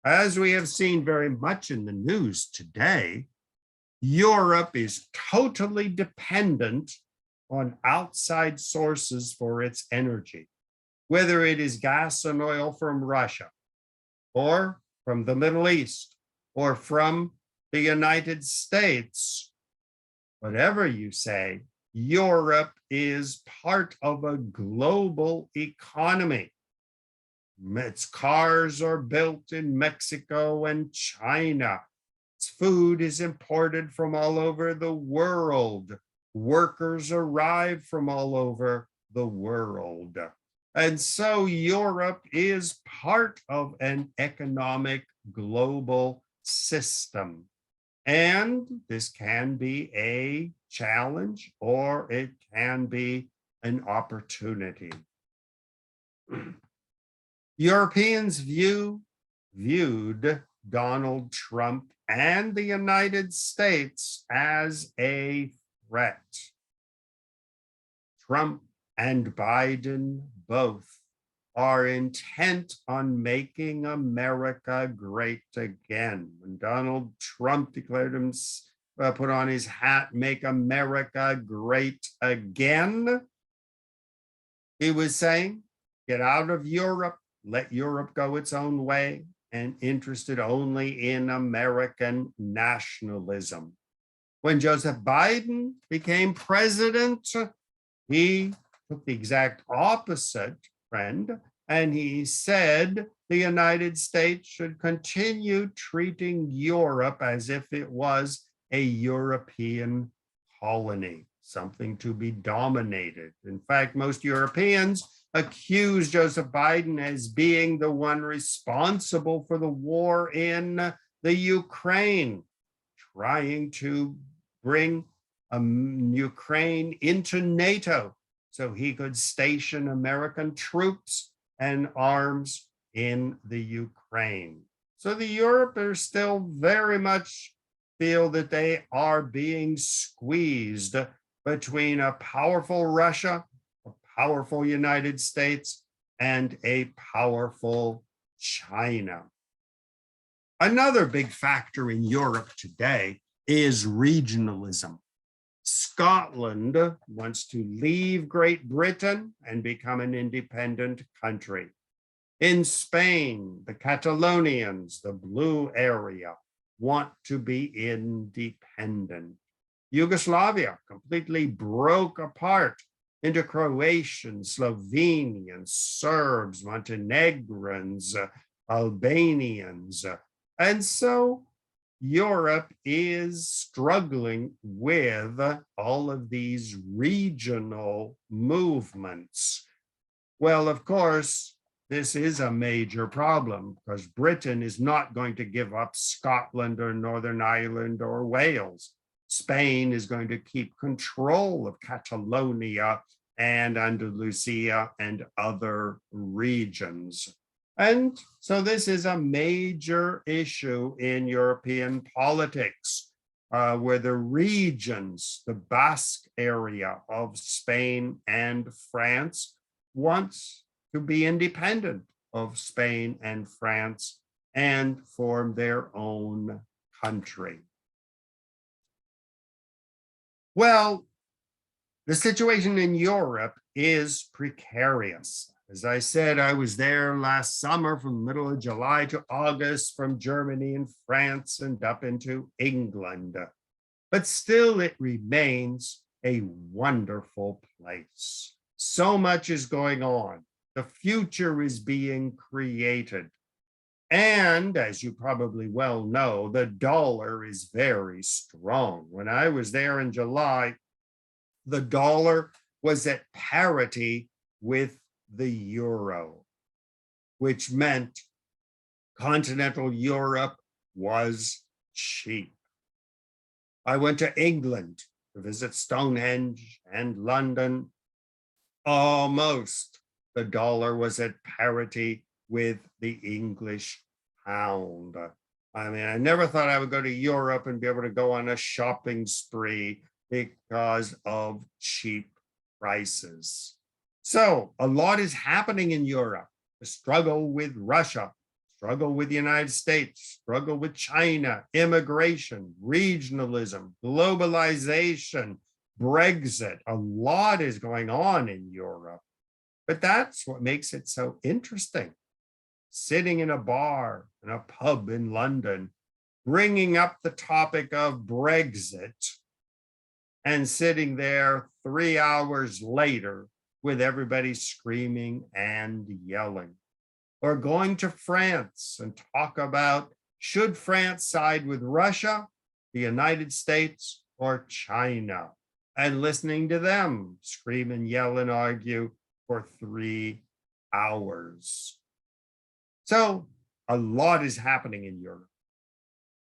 As we have seen very much in the news today, Europe is totally dependent on outside sources for its energy, whether it is gas and oil from Russia, or from the Middle East, or from the United States. Whatever you say, Europe is part of a global economy. Its cars are built in Mexico and China. Its food is imported from all over the world. Workers arrive from all over the world. And so Europe is part of an economic global system. And this can be a challenge or it can be an opportunity. Europeans viewed Donald Trump and the United States as a threat. Trump and Biden both are intent on making America great again. When Donald Trump declared put on his hat, "Make America Great Again," he was saying, get out of Europe, let Europe go its own way, and interested only in American nationalism. When Joseph Biden became president, he took the exact opposite trend, and he said the United States should continue treating Europe as if it was a European colony, something to be dominated. In fact, most Europeans accuse Joseph Biden as being the one responsible for the war in the Ukraine, trying to bring Ukraine into NATO so he could station American troops and arms in the Ukraine. So the Europeans still very much feel that they are being squeezed between a powerful Russia, a powerful United States, and a powerful China. Another big factor in Europe today is regionalism. Scotland wants to leave Great Britain and become an independent country. In Spain, the Catalonians, the blue area, want to be independent. Yugoslavia completely broke apart into Croatians, Slovenians, Serbs, Montenegrins, Albanians. And so Europe is struggling with all of these regional movements. Well, of course, this is a major problem because Britain is not going to give up Scotland or Northern Ireland or Wales. Spain is going to keep control of Catalonia and Andalusia and other regions. And so this is a major issue in European politics, where the regions, the Basque area of Spain and France, wants to be independent of Spain and France and form their own country. Well, the situation in Europe is precarious. As I said, I was there last summer from the middle of July to August, from Germany and France and up into England. But still, it remains a wonderful place. So much is going on. The future is being created. And as you probably well know, the dollar is very strong. When I was there in July, the dollar was at parity with the euro, which meant continental Europe was cheap. I went to England to visit Stonehenge and London. Almost the dollar was at parity with the English pound. I mean, I never thought I would go to Europe and be able to go on a shopping spree because of cheap prices. So a lot is happening in Europe. The struggle with Russia, struggle with the United States, struggle with China, immigration, regionalism, globalization, Brexit. A lot is going on in Europe. But that's what makes it so interesting. Sitting in a bar, in a pub in London, bringing up the topic of Brexit, and sitting there 3 hours later with everybody screaming and yelling. Or going to France and talk about, should France side with Russia, the United States, or China? And listening to them scream and yell and argue for 3 hours. So a lot is happening in Europe.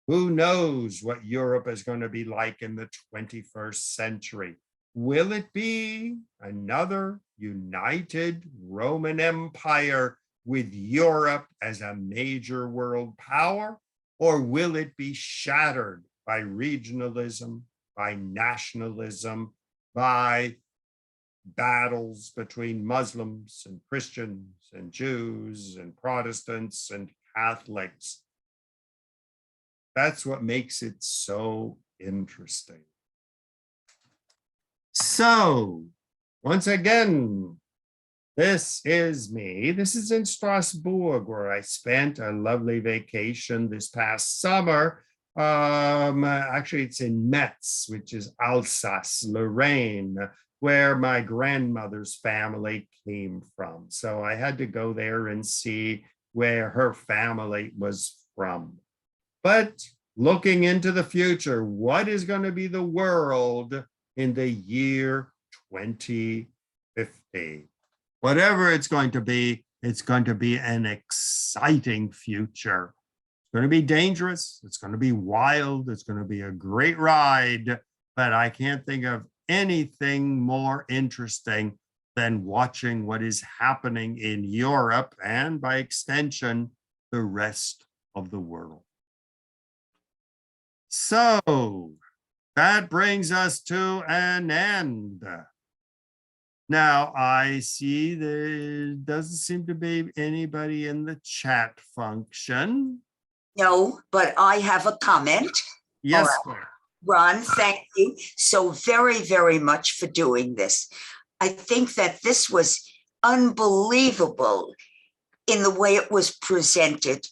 Who knows what Europe is going to be like in the 21st century? Will it be another united Roman Empire with Europe as a major world power? Or will it be shattered by regionalism, by nationalism, by battles between Muslims and Christians and Jews and Protestants and Catholics? That's what makes it so interesting. So, once again, this is me. This is in Strasbourg, where I spent a lovely vacation this past summer. Actually, it's in Metz, which is Alsace, Lorraine, where my grandmother's family came from. So I had to go there and see where her family was from. But looking into the future, what is going to be the world in the year 2050? Whatever it's going to be an exciting future. It's going to be dangerous. It's going to be wild. It's going to be a great ride. But I can't think of anything more interesting than watching what is happening in Europe and, by extension, the rest of the world. So that brings us to an end. Now, I see there doesn't seem to be anybody in the chat function. No, but I have a comment. Yes, All right. Ron, thank you so very, very much for doing this. I think that this was unbelievable in the way it was presented.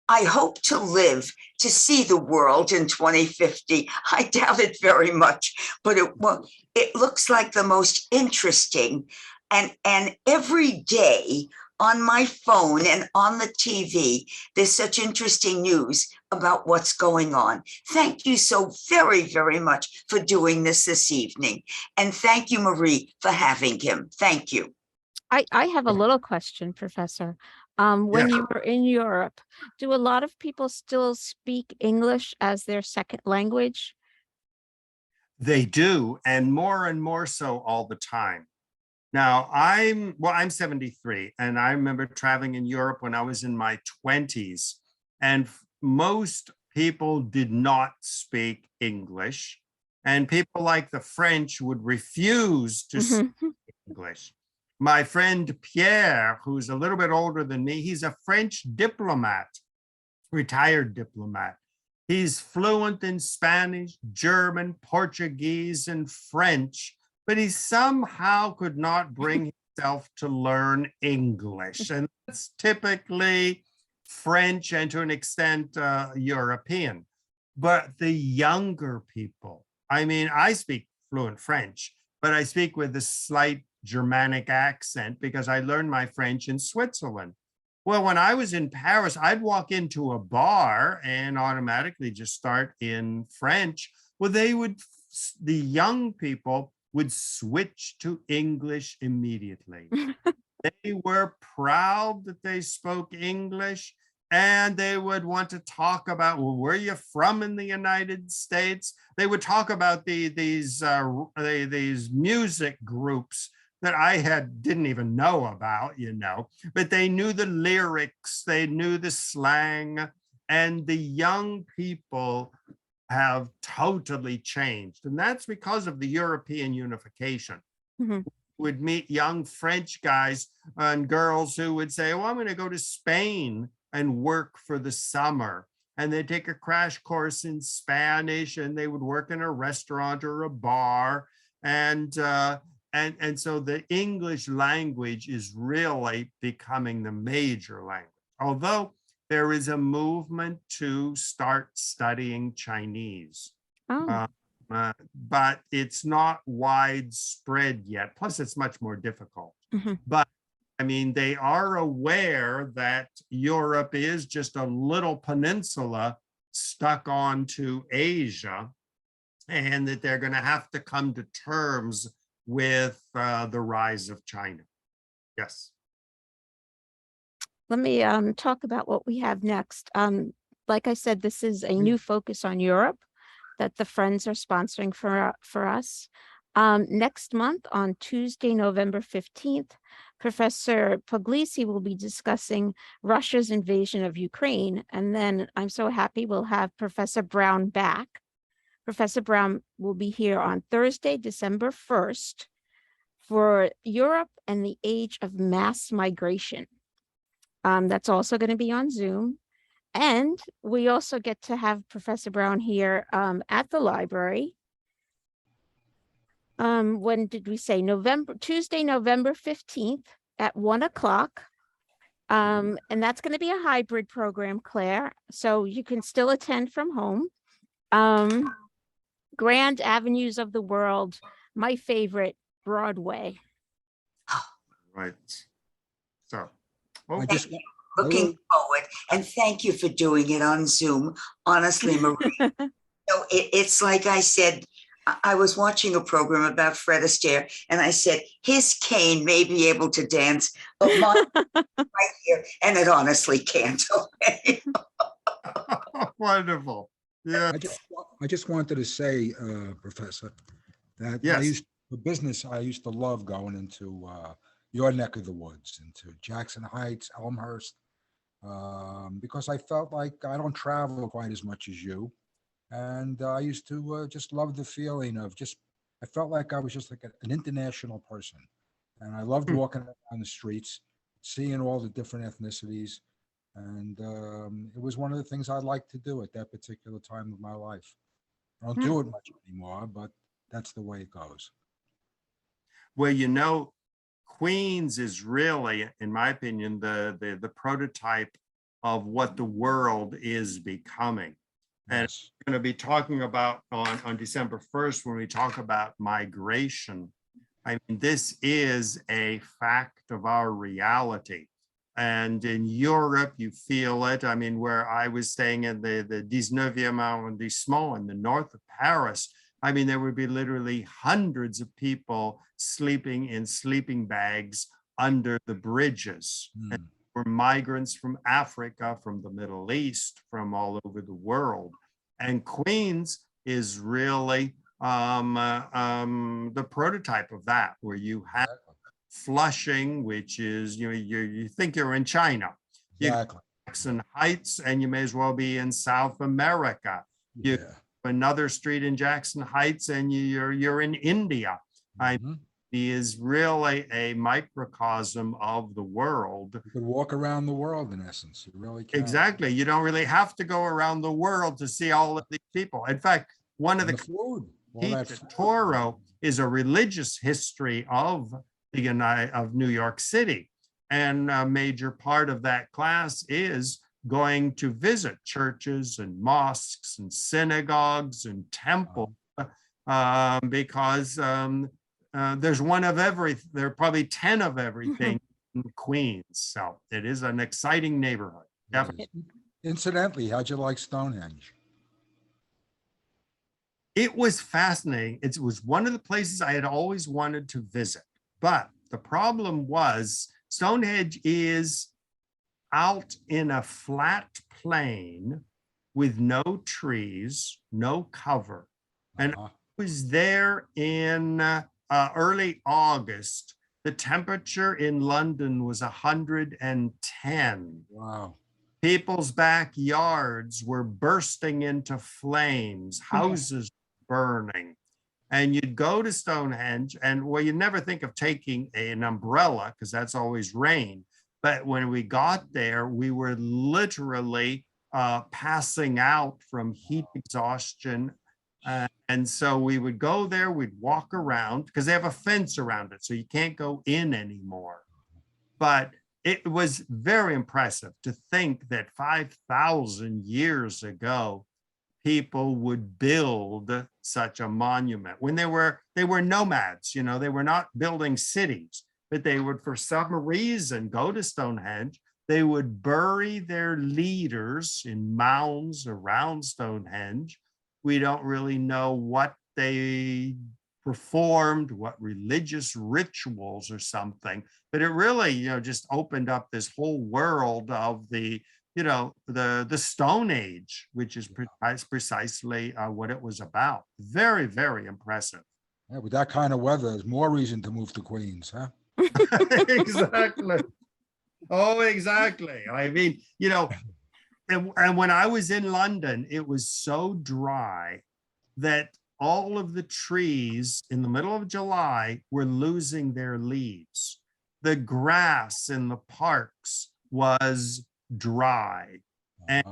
I hope to live to see the world in 2050. I doubt it very much, but it looks like the most interesting. And every day on my phone and on the TV, there's such interesting news about what's going on. Thank you so very, very much for doing this evening. And thank you, Marie, for having him. Thank you. I have a little question, Professor. When you were in Europe, do a lot of people still speak English as their second language? They do, and more so all the time. Now, I'm 73, and I remember traveling in Europe when I was in my 20s, and most people did not speak English, and people like the French would refuse to speak English. My friend Pierre, who's a little bit older than me, he's a French diplomat, retired diplomat. He's fluent in Spanish, German, Portuguese, and French, but he somehow could not bring himself to learn English. And that's typically French and to an extent European. But the younger people, I mean, I speak fluent French, but I speak with a slight Germanic accent because I learned my French in Switzerland. Well, when I was in Paris, I'd walk into a bar and automatically just start in French. Well, the young people would switch to English immediately. They were proud that they spoke English, and they would want to talk about, well, where are you from in the United States? They would talk about these music groups that I didn't even know about, but they knew the lyrics, they knew the slang, and the young people have totally changed. And that's because of the European unification. Mhm. Would meet young French guys and girls who would say, well, I'm going to go to Spain and work for the summer. And they'd take a crash course in Spanish, and they would work in a restaurant or a bar. And so the English language is really becoming the major language. Although there is a movement to start studying Chinese. Oh, But it's not widespread yet. Plus, it's much more difficult. mhm. But I mean, they are aware that Europe is just a little peninsula stuck onto Asia, and that they're going to have to come to terms with the rise of China. Yes. Let me talk about what we have next. Like I said, this is a new focus on Europe that the Friends are sponsoring for us. Next month on Tuesday, November 15th, Professor Puglisi will be discussing Russia's invasion of Ukraine. And then I'm so happy we'll have Professor Brown back. Professor Brown will be here on Thursday, December 1st for Europe and the Age of Mass Migration. That's also going to be on Zoom. And we also get to have Professor Brown here at the library. When did we say? Tuesday, November 15th at 1 o'clock. And that's going to be a hybrid program, Claire. So you can still attend from home. Grand Avenues of the World, my favorite, Broadway. Right. So, I just looking forward, and thank you for doing it on Zoom. Honestly, Marie, it's like I said, I was watching a program about Fred Astaire, and I said, his cane may be able to dance, but mine right here, and it honestly can't. Wonderful. Yeah. I just wanted to say, Professor, that Yes. for business, I used to love going into your neck of the woods, into Jackson Heights, Elmhurst, because I felt like I don't travel quite as much as you. And I used to just love the feeling of I felt like I was just like an international person. And I loved walking around the streets, seeing all the different ethnicities. And it was one of the things I liked to do at that particular time of my life. I don't do it much anymore, but that's the way it goes. Well, Queens is really, in my opinion, the prototype of what the world is becoming. And Yes. we're going to be talking about on December 1st, when we talk about migration. I mean, this is a fact of our reality. And in Europe, you feel it. I mean, where I was staying in the 19e arrondissement in the north of Paris, I mean, there would be literally hundreds of people sleeping in sleeping bags under the bridges. And were migrants from Africa, from the Middle East, from all over the world. And Queens is really the prototype of that, where you have Flushing, which is, you think you're in China. Exactly. Jackson Heights, and you may as well be in South America. You another street in Jackson Heights, and you're in India. He is really a microcosm of the world. You could walk around the world, in essence. You really can. Exactly. You don't really have to go around the world to see all of these people. In fact, one of the food, Toro is a religious history of New York City, and a major part of that class is going to visit churches and mosques and synagogues and temples, because there's one of everything. There are probably 10 of everything in Queens. So it is an exciting neighborhood. Definitely. Incidentally, how'd you like Stonehenge? It was fascinating. It was one of the places I had always wanted to visit. But the problem was Stonehenge is out in a flat plain with no trees, no cover. And I was there in early August. The temperature in London was 110. Wow. People's backyards were bursting into flames, houses burning. And you'd go to Stonehenge, and well, you never think of taking an umbrella because that's always rain. But when we got there, we were literally passing out from heat exhaustion. And so we would go there, we'd walk around because they have a fence around it, so you can't go in anymore. But it was very impressive to think that 5,000 years ago, people would build such a monument when they were nomads. You know, they were not building cities, but they would, for some reason, go to Stonehenge. They would bury their leaders in mounds around Stonehenge. We don't really know what they performed, what religious rituals or something, but it really, just opened up this whole world of the Stone Age, which is precisely what it was about. Very, very impressive. Yeah, with that kind of weather, there's more reason to move to Queens, huh? Exactly. Oh, exactly. I mean, and when I was in London, it was so dry that all of the trees in the middle of July were losing their leaves. The grass in the parks was dry. And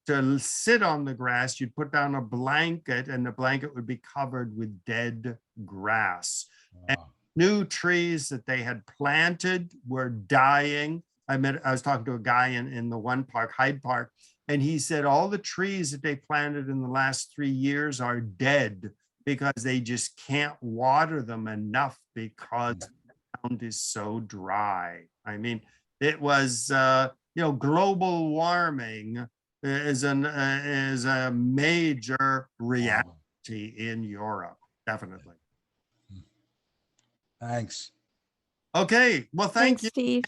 to sit on the grass, you'd put down a blanket and the blanket would be covered with dead grass. And new trees that they had planted were dying. I was talking to a guy in the one park, Hyde Park, and he said all the trees that they planted in the last 3 years are dead because they just can't water them enough because the ground is so dry. I mean, it was, global warming is a major reality in Europe, definitely. Thanks. Okay, well, Thanks, thank you. Steve.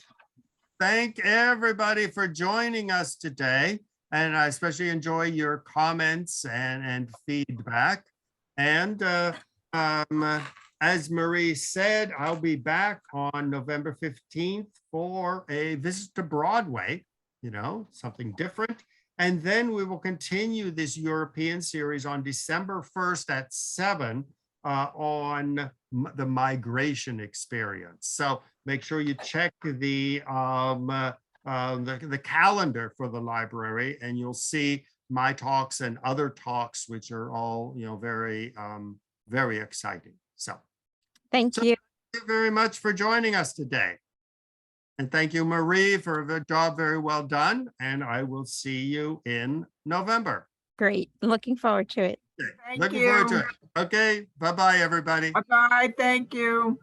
Thank everybody for joining us today. And I especially enjoy your comments and feedback. And as Marie said, I'll be back on November 15th for a visit to Broadway, something different. And then we will continue this European series on December 1st at 7 on the migration experience. So make sure you check the calendar for the library, and you'll see my talks and other talks, which are all very very exciting. So Thank you. Thank you very much for joining us today, and thank you, Marie, for a job very well done. And I will see you in November. Great. Looking forward to it. Okay. Looking forward to it. Okay. Bye-bye, everybody. Bye-bye. Thank you.